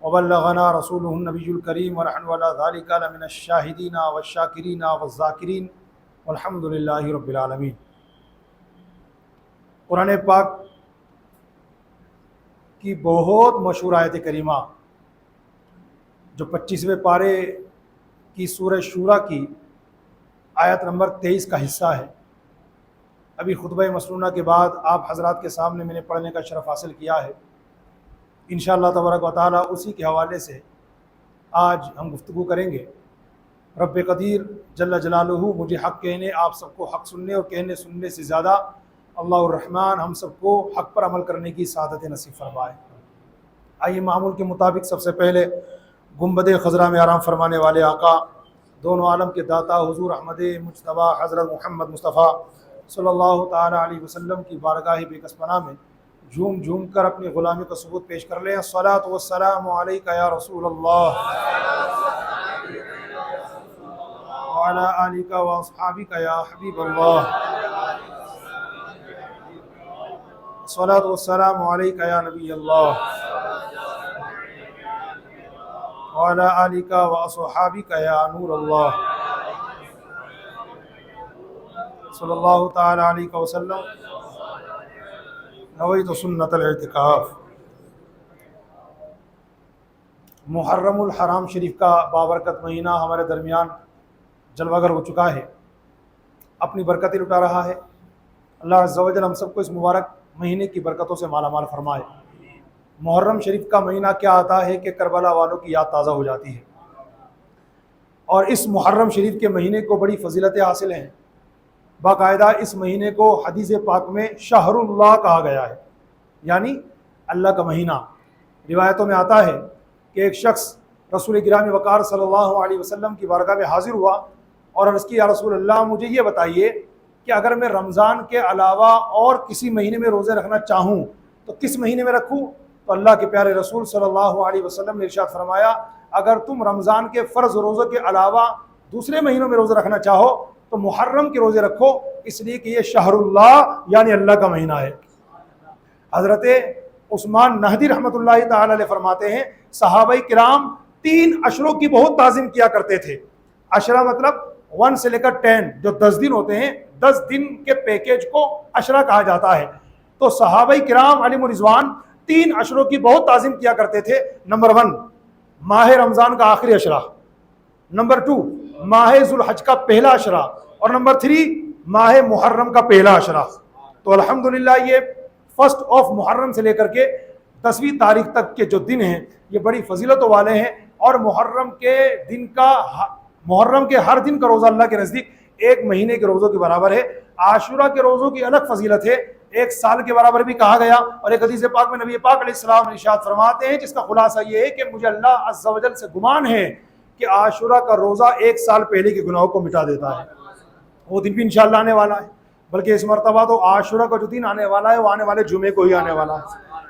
وبلغنا رسوله النبي الكريم ونحن على ذلك لمن الشاهدين والشاكرين والذاكرين والحمد لله رب العالمين۔ قرآن پاک کی بہت مشہور آیت کریمہ جو 25ویں پارے کی سورہ شورا کی آیت نمبر 23 کا حصہ ہے، ابھی خطبہ مسنونہ کے بعد آپ حضرات کے سامنے میں نے پڑھنے کا شرف حاصل کیا ہے۔ انشاءاللہ تبارک و تعالی اسی کے حوالے سے آج ہم گفتگو کریں گے۔ رب قدیر جل جلالہ مجھے حق کہنے، آپ سب کو حق سننے اور کہنے سننے سے زیادہ اللہ الرحمن ہم سب کو حق پر عمل کرنے کی سعادت نصیب فرمائے۔ آئیے معمول کے مطابق سب سے پہلے گنبد خضرا میں آرام فرمانے والے آقا، دونوں عالم کے داتا حضور احمد مجتبیٰ حضرت محمد مصطفیٰ صلی اللہ تعالی علیہ وسلم کی بارگاہ بے کس پناہ میں جھوم جھوم کر اپنی غلامی کا ثبوت پیش کر لیں۔ الصلاۃ والسلام علیک یا رسول اللہ وعلی آلک واصحابک یا حبیب اللہ، الصلاۃ والسلام علیک یا نبی اللہ وعلی آلک واصحابک یا نور اللہ صلی اللہ تعالی علیہ وسلم۔ نویت سنت الاعتکاف۔ محرم الحرام شریف کا بابرکت مہینہ ہمارے درمیان جلوہ گر ہو چکا ہے، اپنی برکتیں لٹا رہا ہے۔ اللہ عز و جل ہم سب کو اس مبارک مہینے کی برکتوں سے مالا مال فرمائے۔ محرم شریف کا مہینہ کیا آتا ہے کہ کربلا والوں کی یاد تازہ ہو جاتی ہے، اور اس محرم شریف کے مہینے کو بڑی فضیلتیں حاصل ہیں۔ باقاعدہ اس مہینے کو حدیث پاک میں شہر اللہ کہا گیا ہے، یعنی اللہ کا مہینہ۔ روایتوں میں آتا ہے کہ ایک شخص رسول گرامی وقار صلی اللہ علیہ وسلم کی بارگاہ میں حاضر ہوا اور عرض کی، یا رسول اللہ مجھے یہ بتائیے کہ اگر میں رمضان کے علاوہ اور کسی مہینے میں روزے رکھنا چاہوں تو کس مہینے میں رکھوں؟ تو اللہ کے پیارے رسول صلی اللہ علیہ وسلم نے ارشاد فرمایا، اگر تم رمضان کے فرض روزوں کے علاوہ دوسرے مہینوں میں روزے رکھنا چاہو تو محرم کے روزے رکھو، اس لیے کہ یہ شہر اللہ یعنی اللہ کا مہینہ ہے۔ حضرت عثمان نہدی رحمۃ اللہ تعالی علیہ فرماتے ہیں، صحابہ کرام 3 عشروں کی بہت تعظیم کیا کرتے تھے۔ عشرہ مطلب 1 سے لے کر 10 جو 10 دن ہوتے ہیں، 10 دن کے پیکیج کو عشرہ کہا جاتا ہے۔ تو صحابہ کرام علیہم رضوان 3 عشروں کی بہت تعظیم کیا کرتے تھے۔ نمبر 1 ماہ رمضان کا آخری عشرہ، نمبر 2 ماہ ذوالحج کا پہلا عشرہ، اور نمبر 3 ماہ محرم کا پہلا عشرہ۔ تو الحمدللہ یہ 1 محرم سے لے کر کے 10ویں تاریخ تک کے جو دن ہیں یہ بڑی فضیلتوں والے ہیں، اور محرم کے ہر دن کا روزہ اللہ کے نزدیک 1 مہینے کے روزوں کے برابر ہے۔ عاشورہ کے روزوں کی الگ فضیلت ہے، 1 سال کے برابر بھی کہا گیا، اور ایک حدیث پاک میں نبی پاک علیہ السلام ارشاد فرماتے ہیں جس کا خلاصہ یہ ہے کہ مجھے اللہ عز و جل سے گمان ہے کہ عاشورہ کا روزہ 1 سال پہلے کے گناہوں کو مٹا دیتا ہے۔ وہ دن بھی انشاءاللہ آنے والا ہے، بلکہ اس مرتبہ تو عاشورہ کا جو دن آنے والا ہے وہ آنے والے جمعے کو ہی آنے والا ہے۔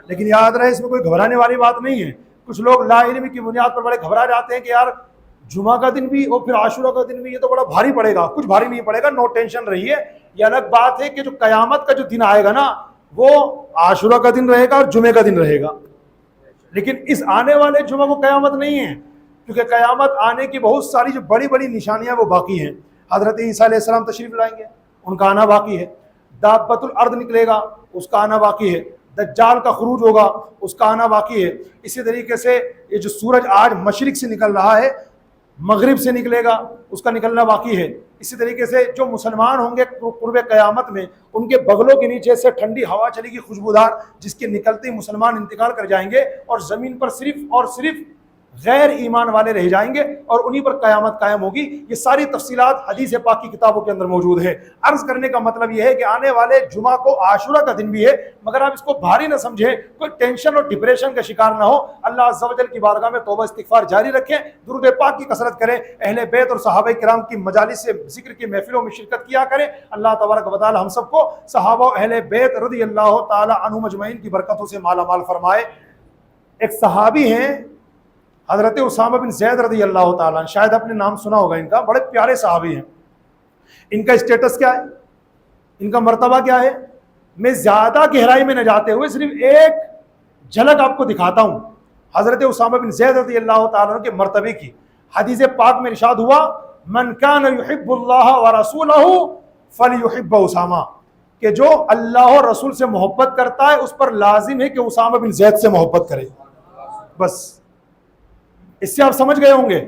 لیکن یاد رہے اس میں کوئی گھبرانے والی بات نہیں ہے۔ کچھ لوگ لا علمی کی بنیاد پر بڑے گھبرا جاتے ہیں کہ یار جمعہ کا دن بھی اور پھر عاشورہ کا دن بھی، یہ تو بڑا بھاری پڑے گا۔ کچھ بھاری نہیں پڑے گا، نو ٹینشن رہیے۔ یہ الگ بات ہے کہ جو قیامت کا جو دن آئے گا نا وہ عاشورہ کا دن رہے گا اور جمعے کا دن رہے گا، لیکن اس آنے والے جمعہ کو قیامت نہیں ہے، کیونکہ قیامت آنے کی بہت ساری جو بڑی بڑی نشانیاں وہ باقی ہیں۔ حضرت عیسیٰ علیہ السلام تشریف لائیں گے، ان کا آنا باقی ہے۔ دابۃ الارض نکلے گا، اس کا آنا باقی ہے۔ دجال کا خروج ہوگا، اس کا آنا باقی ہے۔ اسی طریقے سے یہ جو سورج آج مشرق سے نکل رہا ہے مغرب سے نکلے گا، اس کا نکلنا باقی ہے۔ اسی طریقے سے جو مسلمان ہوں گے قرب قیامت میں، ان کے بغلوں کے نیچے سے ٹھنڈی ہوا چلے گی خوشبودار، جس کے نکلتے ہی مسلمان انتقال کر جائیں گے، اور زمین پر صرف اور صرف غیر ایمان والے رہ جائیں گے، اور انہی پر قیامت قائم ہوگی۔ یہ ساری تفصیلات حدیث پاک کی کتابوں کے اندر موجود ہے۔ عرض کرنے کا مطلب یہ ہے کہ آنے والے جمعہ کو عاشورہ کا دن بھی ہے، مگر آپ اس کو بھاری نہ سمجھیں، کوئی ٹینشن اور ڈپریشن کا شکار نہ ہو۔ اللہ عز و جل کی بارگاہ میں توبہ استغفار جاری رکھیں، درود پاک کی کثرت کریں، اہل بیت اور صحابہ کرام کی مجالس سے ذکر کی محفلوں میں شرکت کیا کریں۔ اللہ تبارک و تعالی ہم سب کو صحابہ و اہل بیت رضی اللہ تعالی عنہم اجمعین کی برکتوں سے مالا مال فرمائے۔ ایک صحابی ہیں حضرت اسامہ بن زید رضی اللہ تعالیٰ عنہ، شاید آپ نے نام سنا ہوگا ان کا، بڑے پیارے صحابی ہیں۔ ان کا اسٹیٹس کیا ہے، ان کا مرتبہ کیا ہے، میں زیادہ گہرائی میں نہ جاتے ہوئے صرف ایک جھلک آپ کو دکھاتا ہوں۔ حضرت اسامہ بن زید رضی اللہ تعالیٰ عنہ کے مرتبے کی حدیث پاک میں ارشاد ہوا من کان یحب اللہ ورسولہ فلیحب اسامہ، کہ جو اللہ اور رسول سے محبت کرتا ہے اس پر لازم ہے کہ اسامہ بن زید سے محبت کرے. بس اس سے آپ سمجھ گئے ہوں گے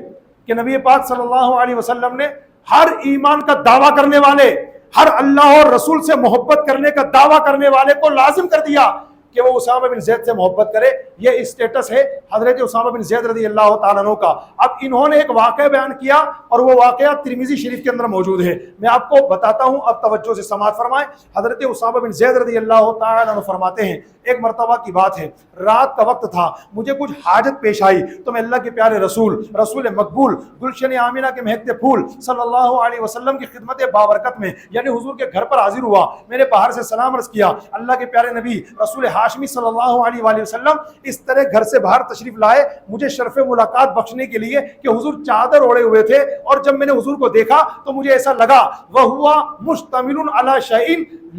کہ نبی پاک صلی اللہ علیہ وسلم نے ہر ایمان کا دعویٰ کرنے والے، ہر اللہ اور رسول سے محبت کرنے کا دعویٰ کرنے والے کو لازم کر دیا کہ وہ اسامہ بن زید سے محبت کرے. یہ اسٹیٹس ہے حضرت اسامہ بن زید رضی اللہ تعالیٰ عنہ کا. اب انہوں نے ایک واقعہ بیان کیا اور وہ واقعہ ترمذی شریف کے اندر موجود ہے. میں آپ کو بتاتا ہوں، اب توجہ سے سماعت فرمائیں. حضرت اسامہ بن زید رضی اللہ تعالیٰ عنہ فرماتے ہیں ایک مرتبہ کی بات ہے، رات کا وقت تھا، مجھے کچھ حاجت پیش آئی تو میں اللہ کے پیارے رسول مقبول گلشن آمینہ کے مہکتے پھول صلی اللہ علیہ وسلم کی خدمت بابرکت میں یعنی حضور کے گھر پر حاضر ہوا. میں نے باہر سے سلام عرض کیا. اللہ کے پیارے نبی رسول ہاشمی صلی اللہ علیہ وآلہ وسلم اس طرح گھر سے باہر تشریف لائے مجھے شرف ملاقات بخشنے کے لیے کہ حضور چادر اوڑے ہوئے تھے، اور جب میں نے حضور کو دیکھا تو مجھے ایسا لگا وہوا مشتمل علی شیء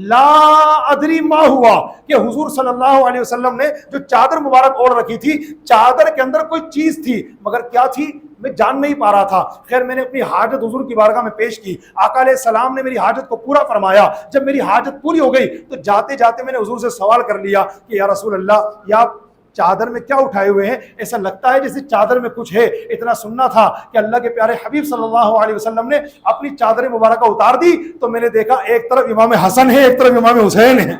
لا ادری ما ہوا، کہ حضور صلی اللہ علیہ وسلم نے جو چادر مبارک اوڑھ رکھی تھی چادر کے اندر کوئی چیز تھی، مگر کیا تھی میں جان نہیں پا رہا تھا. خیر میں نے اپنی حاجت حضور کی بارگاہ میں پیش کی. آقا علیہ السلام نے میری حاجت کو پورا فرمایا. جب میری حاجت پوری ہو گئی تو جاتے جاتے میں نے حضور سے سوال کر لیا کہ یا رسول اللہ، یا آپ چادر میں کیا اٹھائے ہوئے ہیں؟ ایسا لگتا ہے جیسے چادر میں کچھ ہے. اتنا سننا تھا کہ اللہ کے پیارے حبیب صلی اللہ علیہ وسلم نے اپنی چادر مبارکہ اتار دی تو میں نے دیکھا ایک طرف امام حسن ہے، ایک طرف امام حسین ہے،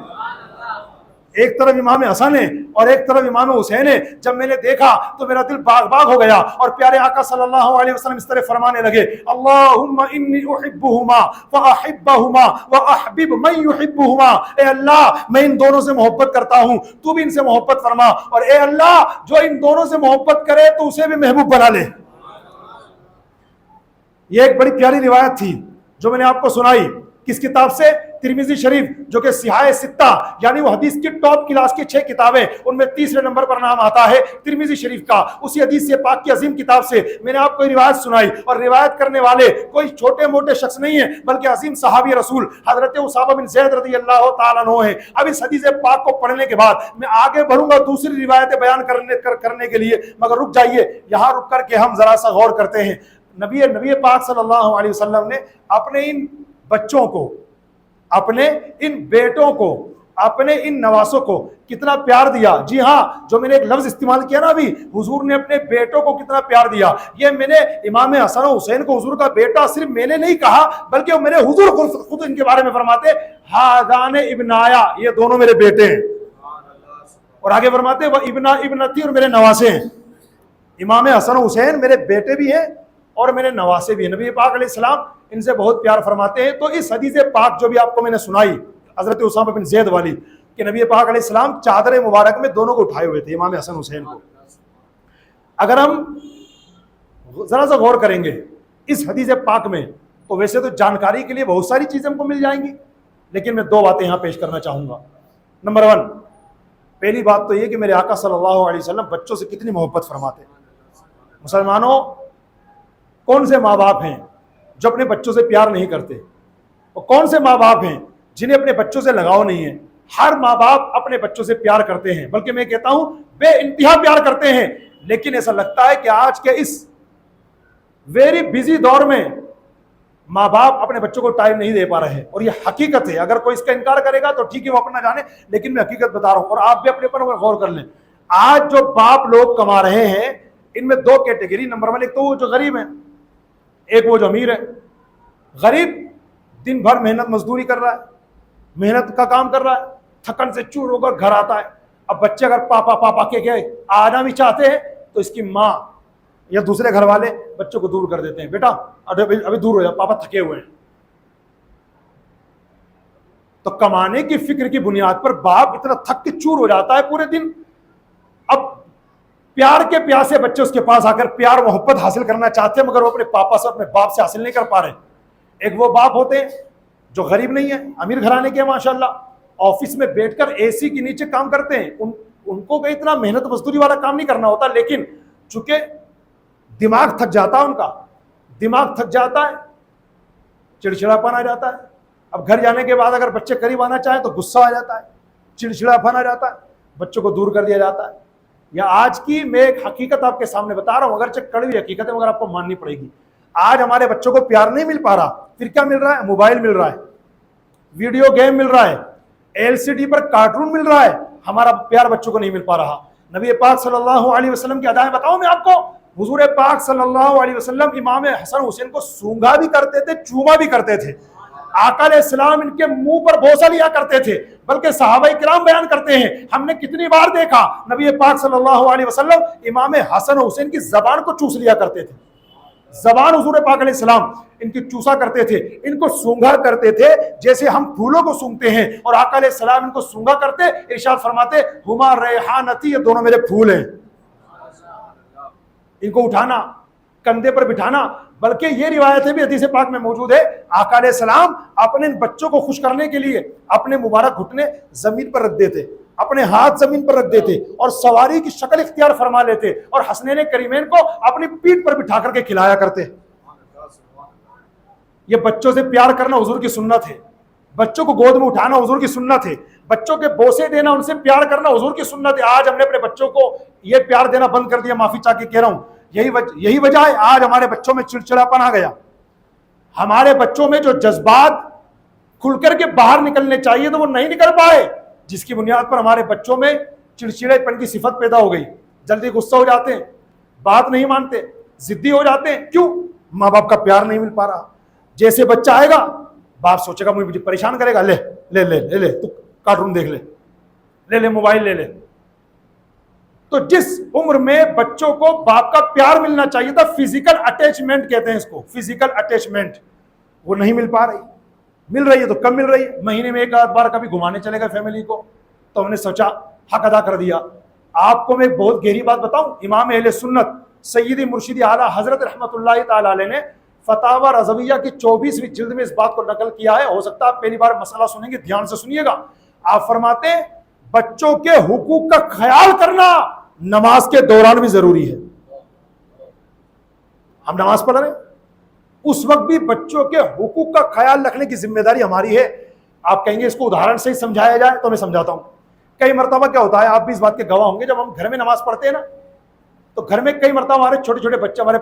ایک طرف امام حسن ہے اور ایک طرف امام حسین ہے. جب میں نے دیکھا تو میرا دل باغ باغ ہو گیا اور پیارے آقا صلی اللہ علیہ وسلم اس طرح فرمانے لگے اللہم انی احبہما فاحبہما واحبب من یحبہما، اے اللہ میں ان دونوں سے محبت کرتا ہوں تو بھی ان سے محبت فرما، اور اے اللہ جو ان دونوں سے محبت کرے تو اسے بھی محبوب بنا لے. یہ ایک بڑی پیاری روایت تھی جو میں نے آپ کو سنائی. کس کتاب سے؟ ترمذی شریف، جو کہ صحاح ستہ یعنی وہ حدیث کی ٹاپ کلاس کی 6 کتابیں، ان میں تیسرے نمبر پر نام آتا ہے ترمذی شریف کا. اسی حدیث سے پاک کی عظیم کتاب سے میں نے آپ کو روایت سنائی، اور روایت کرنے والے کوئی چھوٹے موٹے شخص نہیں ہیں بلکہ عظیم صحابی رسول حضرت اسامہ بن زید رضی اللہ تعالیٰ عنہ ہیں. اب اس حدیث پاک کو پڑھنے کے بعد میں آگے بڑھوں گا دوسری روایتیں بیان کرنے کے لیے، مگر رک جائیے، یہاں رک کر کے ہم ذرا سا غور کرتے ہیں. نبی پاک صلی اللہ علیہ وسلم نے اپنے ان بچوں کو، اپنے ان بیٹوں کو، اپنے ان نواسوں کو کتنا پیار دیا. جی ہاں، جو میں نے ایک لفظ استعمال کیا نا ابھی، حضور نے اپنے بیٹوں کو کتنا پیار دیا. یہ میں نے امام حسن و حسین کو حضور کا بیٹا صرف میں نے نہیں کہا بلکہ میں نے حضور خود ان کے بارے میں فرماتے ہادان ابنایا، یہ دونوں میرے بیٹے ہیں، اور آگے فرماتے وہ ابنا ابنتی، اور میرے نواسے ہیں. امام حسن و حسین میرے بیٹے بھی ہیں اور میرے نواسے بھی ہیں. نبی پاک علیہ السلام ان سے بہت پیار فرماتے ہیں. تو اس حدیث پاک جو بھی آپ کو میں نے سنائی حضرت اسامہ بن زید والی، کہ نبی پاک علیہ السلام چادر مبارک میں دونوں کو اٹھائے ہوئے تھے، امام حسن حسین کو. اگر ہم ذرا سا غور کریں گے اس حدیث پاک میں تو ویسے تو جانکاری کے لیے بہت ساری چیزیں ہم کو مل جائیں گی، لیکن میں 2 باتیں یہاں پیش کرنا چاہوں گا. نمبر 1، پہلی بات تو یہ کہ میرے آقا صلی اللہ علیہ وسلم بچوں سے کتنی محبت فرماتے ہیں. مسلمانوں، کون سے ماں باپ ہیں جو اپنے بچوں سے پیار نہیں کرتے؟ اور کون سے ماں باپ ہیں جنہیں اپنے بچوں سے لگاؤ نہیں ہے؟ ہر ماں باپ اپنے بچوں سے پیار کرتے ہیں، بلکہ میں کہتا ہوں بے انتہا پیار کرتے ہیں. لیکن ایسا لگتا ہے کہ آج کے اس ویری بزی دور میں ماں باپ اپنے بچوں کو ٹائم نہیں دے پا رہے ہیں، اور یہ حقیقت ہے. اگر کوئی اس کا انکار کرے گا تو ٹھیک ہے، وہ اپنا جانے، لیکن میں حقیقت بتا رہا ہوں اور آپ بھی اپنے پر غور کر لیں. آج جو باپ لوگ کما رہے ہیں ان میں 2 کیٹیگری. نمبر 1، ایک تو وہ جو غریب ہیں، ایک وہ جو امیر ہے. غریب دن بھر محنت مزدوری کر رہا ہے، محنت کا کام کر رہا ہے، تھکن سے چور ہو کر گھر آتا ہے. اب بچے اگر پاپا پاپا کے آنا بھی چاہتے ہیں تو اس کی ماں یا دوسرے گھر والے بچوں کو دور کر دیتے ہیں، بیٹا ابھی دور ہو جاؤ، پاپا تھکے ہوئے ہیں. تو کمانے کی فکر کی بنیاد پر باپ اتنا تھک کے چور ہو جاتا ہے پورے دن. اب پیار کے پیاسے بچے اس کے پاس آ کر پیار محبت حاصل کرنا چاہتے ہیں، مگر وہ اپنے پاپا سے، اپنے باپ سے حاصل نہیں کر پا رہے. ایک وہ باپ ہوتے ہیں جو غریب نہیں ہے، امیر گھرانے کے ماشاءاللہ، آفس میں بیٹھ کر اے سی کے نیچے کام کرتے ہیں. ان کو کوئی اتنا محنت مزدوری والا کام نہیں کرنا ہوتا، لیکن چونکہ دماغ تھک جاتا ہے، ان کا دماغ تھک جاتا ہے، چڑچڑاپن آ جاتا ہے. اب گھر جانے کے بعد اگر بچے قریب آنا چاہیں تو غصہ آ جاتا ہے، چڑچڑاپن آ جاتا ہے، بچوں کو دور کر دیا جاتا ہے. یا آج کی میں ایک حقیقت آپ کے سامنے بتا رہا ہوں، اگرچہ کڑوی حقیقت ہے مگر آپ کو ماننی پڑے گی. آج ہمارے بچوں کو پیار نہیں مل پا رہا، پھر کیا مل رہا ہے؟ موبائل مل رہا ہے، ویڈیو گیم مل رہا ہے، LCD پر کارٹون مل رہا ہے. ہمارا پیار بچوں کو نہیں مل پا رہا. نبی پاک صلی اللہ علیہ وسلم کی ادائیں بتاؤں میں آپ کو. حضور پاک صلی اللہ علیہ وسلم امام حسن حسین کو سونگا بھی کرتے تھے، چوما بھی کرتے تھے. آقا علیہ السلام ان کے منہ پر بوسہ لیا کرتے تھے. بلکہ صحابہ کرام بیان کرتے ہیں ہم نے کتنی بار دیکھا نبی پاک صلی اللہ علیہ وسلم امام حسن حسین کی زبان کو چوس لیا کرتے تھے. زبان حضور پاک علیہ السلام ان کی چوسا کرتے تھے، ان کو سونگا کرتے تھے جیسے ہم پھولوں کو سونگتے ہیں. اور آقا علیہ السلام ان کو سونگا کرتے، ارشاد فرماتے ہما ریحانتی، یہ دونوں میرے پھول ہیں. ان کو اٹھانا، کندھے پر بٹھانا. بلکہ یہ روایتیں بھی حدیث پاک میں موجود ہے، آقا علیہ السلام اپنے بچوں کو خوش کرنے کے لیے اپنے مبارک گھٹنے زمین پر رکھ دیتے، اپنے ہاتھ زمین پر رکھ دیتے اور سواری کی شکل اختیار فرما لیتے اور حسنین کریمین کو اپنی پیٹھ پر بٹھا کر کے کھلایا کرتے. یہ بچوں سے پیار کرنا حضور کی سنت ہے. بچوں کو گود میں اٹھانا حضور کی سنت ہے. بچوں کے بوسے دینا، ان سے پیار کرنا حضور کی سنت ہے. آج ہم نے اپنے بچوں کو یہ پیار دینا بند کر دیا. معافی چاہ کے کہہ رہا ہوں، یہی وجہ ہے آج ہمارے بچوں میں چڑچڑاپن آ گیا. ہمارے بچوں میں جو جذبات کھل کر کے باہر نکلنے چاہیے تو وہ نہیں نکل پائے، جس کی بنیاد پر ہمارے بچوں میں چڑچڑے پن کی صفت پیدا ہو گئی. جلدی غصہ ہو جاتے ہیں، بات نہیں مانتے، ضدی ہو جاتے ہیں. کیوں؟ ماں باپ کا پیار نہیں مل پا رہا. جیسے بچہ آئے گا باپ سوچے گا مجھے پریشان کرے گا، لے لے لے لے لے تو کارٹون دیکھ لے، لے لے موبائل لے لے. تو جس عمر میں بچوں کو باپ کا پیار ملنا چاہیے تھا، فزیکل اٹیچمنٹ کہتے ہیں اس کو، فزیکل اٹیچمنٹ، وہ نہیں مل پا رہی. مل رہی ہے تو کم مل رہی ہے. مہینے میں ایک آدھ بار کبھی گھمانے چلے گا فیملی کو تو ہم نے سوچا حق ادا کر دیا. آپ کو میں بہت گہری بات بتاؤں، امام اہل سنت سیدی مرشدی اعلیٰ حضرت رحمت اللہ تعالی علیہ نے فتاوی رضویہ کی 24ویں جلد میں اس بات کو نقل کیا ہے. ہو سکتا ہے آپ پہلی بار مسئلہ سنیں گے، دھیان سے سنیے گا. آپ فرماتے ہیں بچوں کے حقوق کا خیال کرنا نماز کے دوران بھی ضروری ہے. ہم نماز پڑھ رہے ہیں، اس وقت بھی بچوں کے حقوق کا خیال رکھنے کی ذمہ داری ہماری ہے. آپ کہیں گے اس کو ادہرن سے ہی سمجھایا جائے تو میں سمجھاتا ہوں. کئی مرتبہ کیا ہوتا ہے، آپ بھی اس بات کے گواہ ہوں گے، جب ہم گھر میں نماز پڑھتے ہیں نا تو گھر میں کئی مرتبہ ہمارے چھوٹے چھوٹے بچے ہمارے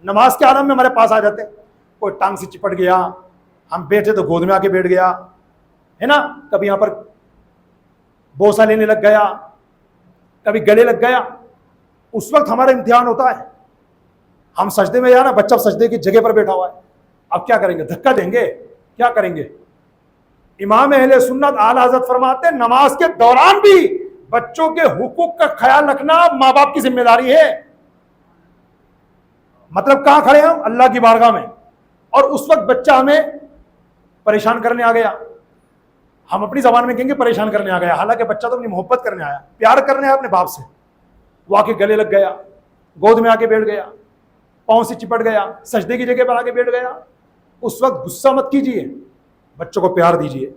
نماز کے عالم میں ہمارے پاس آ جاتے ہیں. کوئی ٹانگ سے چپٹ گیا، ہم بیٹھے تو گود میں آ کے بیٹھ گیا ہے نا، کبھی یہاں پر بوسہ لینے لگ گیا، کبھی گلے لگ گیا. اس وقت ہمارا امتحان ہوتا ہے. ہم سجدے میں جانا، بچہ سجدے کی جگہ پر بیٹھا ہوا ہے. اب کیا کریں گے؟ دھکا دیں گے؟ کیا کریں گے؟ امام اہل سنت اعلیٰ حضرت فرماتے ہیں نماز کے دوران بھی بچوں کے حقوق کا خیال رکھنا ماں باپ کی ذمہ داری ہے. مطلب کہاں کھڑے ہم؟ اللہ کی بارگاہ میں، اور اس وقت بچہ ہمیں پریشان کرنے آ گیا. ہم اپنی زبان میں کہیں گے پریشان کرنے آ گیا، حالانکہ بچہ تو اپنی محبت کرنے آیا، پیار کرنے آیا اپنے باپ سے. وہ آ کے گلے لگ گیا، گود میں آ کے بیٹھ گیا، پاؤں سے چپٹ گیا، سجدے کی جگہ پر آ کے بیٹھ گیا. اس وقت غصہ مت کیجیے، بچوں کو پیار دیجیے.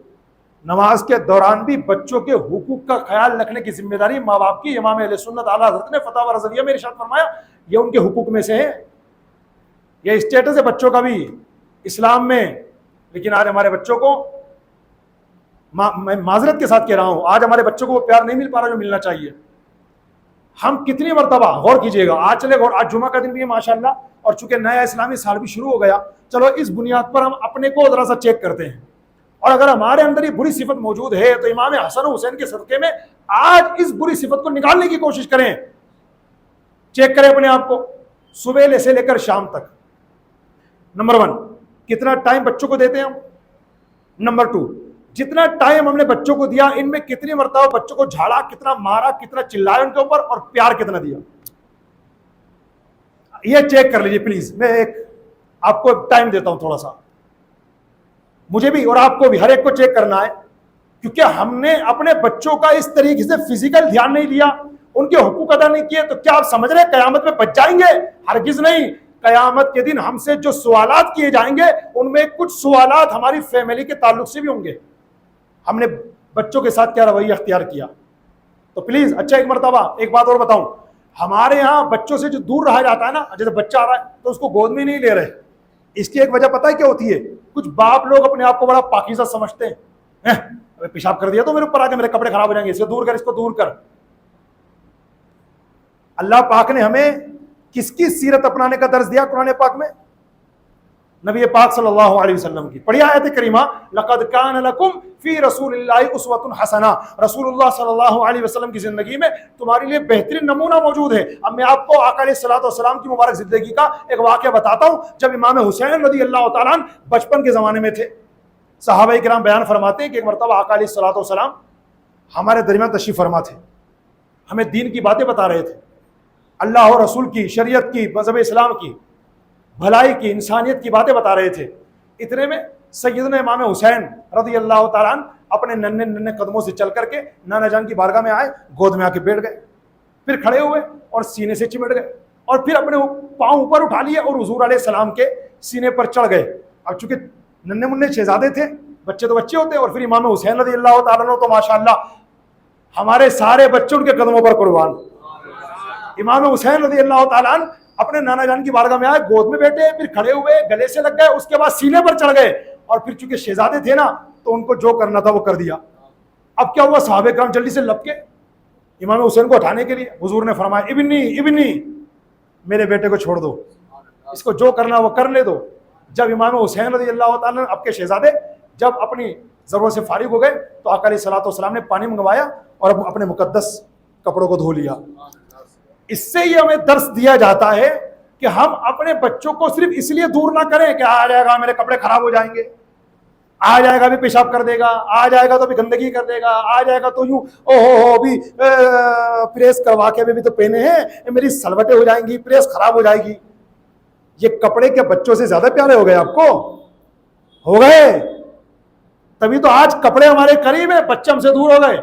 نماز کے دوران بھی بچوں کے حقوق کا خیال رکھنے کی ذمہ داری ماں باپ کی. امام اہل سنت اعلیٰ حضرت نے فتاوی رضویہ میں ارشاد فرمایا یہ ان کے حقوق میں سے ہے. یہ اسٹیٹس ہے بچوں کا بھی اسلام میں. لیکن آج ہمارے بچوں کو، میں معذرت کے ساتھ کہہ رہا ہوں، آج ہمارے بچوں کو وہ پیار نہیں مل پا رہا جو ملنا چاہیے. ہم کتنی مرتبہ غور کیجئے گا، آج چلے غور، آج جمعہ کا دن بھی ہے ماشاءاللہ، اور چونکہ نیا اسلامی سال بھی شروع ہو گیا، چلو اس بنیاد پر ہم اپنے کو ذرا سا چیک کرتے ہیں. اور اگر ہمارے اندر یہ بری صفت موجود ہے تو امام حسن و حسین کے صدقے میں آج اس بری صفت کو نکالنے کی کوشش کریں. چیک کریں اپنے آپ کو صبح سے لے کر شام تک. نمبر 1، کتنا ٹائم بچوں کو دیتے ہیں ہم. نمبر 2، جتنا ٹائم ہم نے بچوں کو دیا ان میں کتنی مرتبہ بچوں کو جھاڑا، کتنا مارا، کتنا چلایا ان کے اوپر، اور پیار کتنا دیا. یہ چیک کر لیجیے پلیز. میں ایک آپ کو ٹائم دیتا ہوں تھوڑا سا، مجھے بھی اور آپ کو بھی، ہر ایک کو چیک کرنا ہے. کیونکہ ہم نے اپنے بچوں کا اس طریقے سے فزیکل دھیان نہیں دیا، ان کے حقوق ادا نہیں کیے، تو کیا آپ سمجھ رہے ہیں قیامت میں بچ جائیں گے؟ ہرگز نہیں. قیامت کے دن ہم سے جو سوالات کیے جائیں گے ان میں کچھ سوالات ہماری فیملی کے تعلق سے بھی ہوں گے. ہم نے بچوں کے ساتھ کیا رویہ اختیار کیا. تو پلیز اچھا ایک مرتبہ ایک بات اور بتاؤں، ہمارے ہاں بچوں سے جو دور رہا جاتا ہے نا، جیسے بچہ آ رہا ہے تو اس کو گود میں نہیں لے رہے. اس کی ایک وجہ پتہ ہے کیا ہوتی ہے؟ کچھ باپ لوگ اپنے آپ کو بڑا پاکیزہ سمجھتے ہیں. پیشاب کر دیا تو میرے اوپر آ کے میرے کپڑے خراب ہو جائیں گے، اس کو دور کر، اس کو دور کر. اللہ پاک نے ہمیں کس کی سیرت اپنانے کا درس دیا قرآن پاک میں؟ نبی پاک صلی اللہ علیہ وسلم کی. پڑھی آیت کریمہ لقد کان لکم فی رسول اللہ اسوۃ حسنہ. رسول اللہ صلی اللہ علیہ وسلم کی زندگی میں تمہارے لیے بہترین نمونہ موجود ہے. اب میں آپ کو آقا علیہ الصلوۃ والسلام کی مبارک زندگی کا ایک واقعہ بتاتا ہوں. جب امام حسین رضی اللہ تعالیٰ عنہ بچپن کے زمانے میں تھے, صحابہ کرام بیان فرماتے ہیں کہ ایک مرتبہ آقا علیہ الصلوۃ والسلام ہمارے درمیان تشریف فرما تھے. ہمیں دین کی باتیں بتا رہے تھے, اللہ اور رسول کی, شریعت کی, مذہب اسلام کی, بھلائی کی, انسانیت کی باتیں بتا رہے تھے. اتنے میں سیدنا امام حسین رضی اللہ تعالیٰ عنہ اپنے ننھے ننھے قدموں سے چل کر کے نانا جان کی بارگاہ میں آئے, گود میں آ کے بیٹھ گئے, پھر کھڑے ہوئے اور سینے سے چمٹ گئے, اور پھر اپنے پاؤں اوپر اٹھا لیے اور حضور علیہ السلام کے سینے پر چڑھ گئے. اب چونکہ ننھے منھے شہزادے تھے, بچے تو بچے ہوتے, اور پھر امام حسین رضی اللہ تعالیٰ عنہ تو ماشاءاللہ ہمارے سارے بچے ان کے قدموں پر قربان. امام حسین رضی اللہ تعالیٰ عنہ اپنے نانا جان کی بارگاہ میں آئے, گود میں بیٹھے, پھر کھڑے ہوئے, گلے سے لگ گئے, اس کے بعد سینے پر چڑھ گئے, اور پھر چونکہ شہزادے تھے نا تو ان کو جو کرنا تھا وہ کر دیا. اب کیا ہوا, صحابہ کرام جلدی سے لپکے امام حسین کو اٹھانے کے لیے. حضور نے فرمایا ابنی میرے بیٹے کو چھوڑ دو, اس کو جو کرنا وہ کر لے دو. جب امام حسین رضی اللہ تعالیٰ اب کے شہزادے جب اپنی ضرورت سے فارغ ہو گئے تو آقا علیہ الصلوۃ والسلام نے پانی منگوایا اور اپنے مقدس کپڑوں کو دھو لیا. اس سے یہ ہمیں درس دیا جاتا ہے کہ ہم اپنے بچوں کو صرف اس لیے دور نہ کریں کہ آ جائے گا میرے کپڑے خراب ہو جائیں گے, آ جائے گا بھی پیشاب کر دے گا, آ جائے گا تو بھی گندگی کر دے گا, آ جائے گا تو یوں بھی پریس کروا کے بھی تو پہنے ہیں, میری سلوٹیں ہو جائیں گی, پریس خراب ہو جائے گی. یہ کپڑے کے بچوں سے زیادہ پیارے ہو گئے آپ کو, ہو گئے. تبھی تو آج کپڑے ہمارے قریب ہیں, بچے ہم سے دور ہو گئے.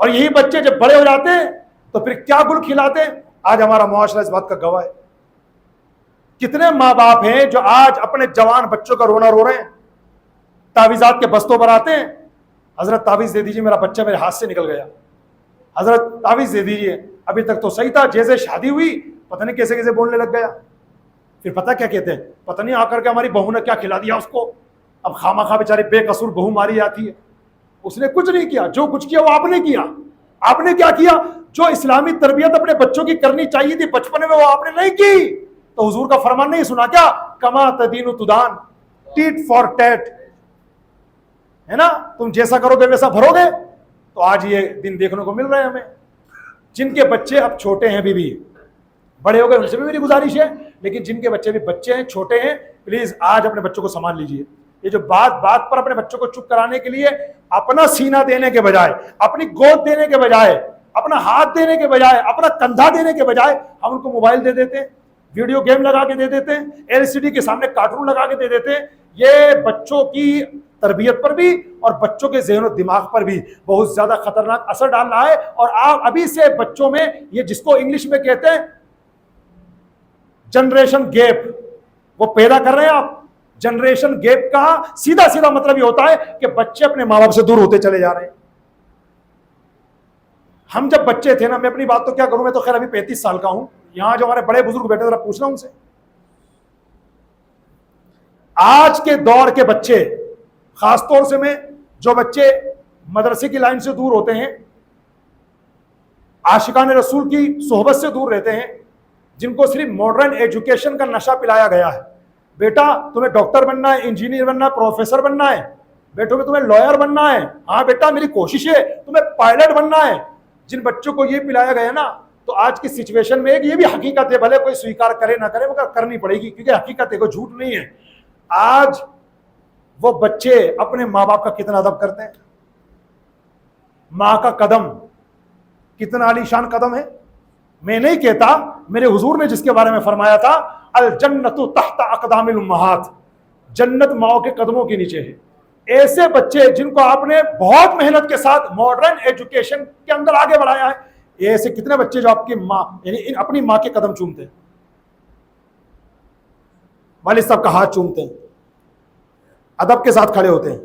اور یہی بچے جب بڑے ہو جاتے ہیں تو پھر کیا گل کھلاتے ہیں. آج ہمارا معاشرہ اس بات کا گواہ ہے. کتنے ماں باپ ہیں جو آج اپنے جوان بچوں کا رونا رو رہے ہیں, تعویذات کے بستوں پر آتے ہیں, حضرت تعویذ دے دیجیے, میرا بچہ میرے ہاتھ سے نکل گیا, حضرت تعویذ دے دیجیے, ابھی تک تو صحیح تھا, جیسے شادی ہوئی پتہ نہیں کیسے کیسے بولنے لگ گیا. پھر پتہ کیا کہتے ہیں, پتہ نہیں آ کر کے ہماری بہو نے کیا کھلا دیا اس کو. اب خواہ مخواہ بیچاری بے قصور بہو ماری جاتی ہے. اس نے کچھ نہیں کیا, جو کچھ کیا وہ آپ نے کیا. آپ نے کیا کیا؟ جو اسلامی تربیت اپنے بچوں کی کرنی چاہیے تھی بچپن میں وہ آپ نے نہیں کی. تو حضور کا فرمان نہیں سنا کیا, کما تدین تدان, ٹیٹ فار ٹیٹ, ہے نا, تم جیسا کرو گے ویسا بھرو گے. تو آج یہ دن دیکھنے کو مل رہے ہیں ہمیں. جن کے بچے اب چھوٹے ہیں بھی بڑے ہو گئے ان سے بھی میری گزارش ہے, لیکن جن کے بچے بھی بچے ہیں, چھوٹے ہیں, پلیز آج اپنے بچوں کو سنبھال لیجئے. یہ جو بات پر اپنے بچوں کو چپ کرانے کے لیے اپنا سینہ دینے کے بجائے, اپنی گود دینے کے بجائے, اپنا ہاتھ دینے کے بجائے, اپنا کندھا دینے کے بجائے ہم ان کو موبائل دے دیتے ہیں, ویڈیو گیم لگا کے دے دیتے ہیں, LCD کے سامنے کارٹون لگا کے دے دیتے ہیں. یہ بچوں کی تربیت پر بھی اور بچوں کے ذہن و دماغ پر بھی بہت زیادہ خطرناک اثر ڈال رہا ہے. اور آپ ابھی سے بچوں میں یہ جس کو انگلش میں کہتے ہیں جنریشن گیپ وہ پیدا کر رہے ہیں آپ. جنریشن گیپ کا سیدھا مطلب یہ ہوتا ہے کہ بچے اپنے ماں باپ سے دور ہوتے چلے جا رہے ہیں. ہم جب بچے تھے نا, میں اپنی بات تو کیا کروں, میں تو خیر ابھی 35 سال کا ہوں, یہاں جو ہمارے بڑے بزرگ بیٹھے ذرا پوچھنا ان سے. آج کے دور کے بچے, خاص طور سے میں جو بچے مدرسے کی لائن سے دور ہوتے ہیں, عاشقان رسول کی صحبت سے دور رہتے ہیں, جن کو صرف ماڈرن ایجوکیشن کا نشہ پلایا گیا ہے, بیٹا تمہیں ڈاکٹر بننا ہے, انجینئر بننا ہے, پروفیسر بننا ہے, بیٹوں میں تمہیں لائر بننا ہے, ہاں بیٹا میری کوشش ہے تمہیں پائلٹ بننا ہے. جن بچوں کو یہ پلایا گیا نا, تو آج کی سچویشن میں ایک یہ بھی حقیقت ہے, بھلے کوئی سویکار کرے نہ کرے مگر کرنی پڑے گی, کیونکہ حقیقت ہے, کوئی جھوٹ نہیں ہے. آج وہ بچے اپنے ماں باپ کا کتنا ادب کرتے ہیں. ماں کا قدم کتنا عالی شان قدم ہے. میں نہیں کہتا, میرے حضور نے جس کے بارے میں فرمایا تھا الجنت تحت اقدام الامہات, جنت ماؤں کے قدموں کے نیچے ہے. ایسے بچے جن کو آپ نے بہت محنت کے ساتھ ماڈرن ایجوکیشن کے اندر آگے بڑھایا ہے, ایسے کتنے بچے جو آپ کی ماں یعنی اپنی ماں کے قدم چومتے ہیں, والد صاحب کا ہاتھ چومتے ہیں, ادب کے ساتھ کھڑے ہوتے ہیں.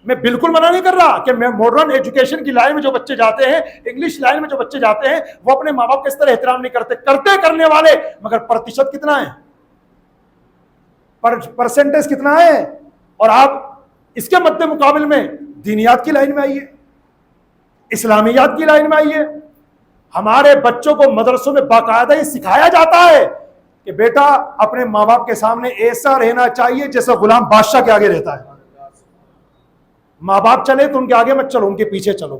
میں بالکل منع نہیں کر رہا کہ میں ماڈرن ایجوکیشن کی لائن میں جو بچے جاتے ہیں, انگلش لائن میں جو بچے جاتے ہیں, وہ اپنے ماں باپ کا اس طرح احترام نہیں کرتے کرنے والے, مگر پرتیشت کتنا ہے, پرسنٹیج کتنا ہے. اور آپ اس کے مد مقابل میں دینیات کی لائن میں آئیے, اسلامیات کی لائن میں آئیے, ہمارے بچوں کو مدرسوں میں باقاعدہ یہ سکھایا جاتا ہے کہ بیٹا اپنے ماں باپ کے سامنے ایسا رہنا چاہیے جیسا غلام بادشاہ کے آگے رہتا ہے. ماں باپ چلے تو ان کے آگے مت چلو، ان کے پیچھے چلو.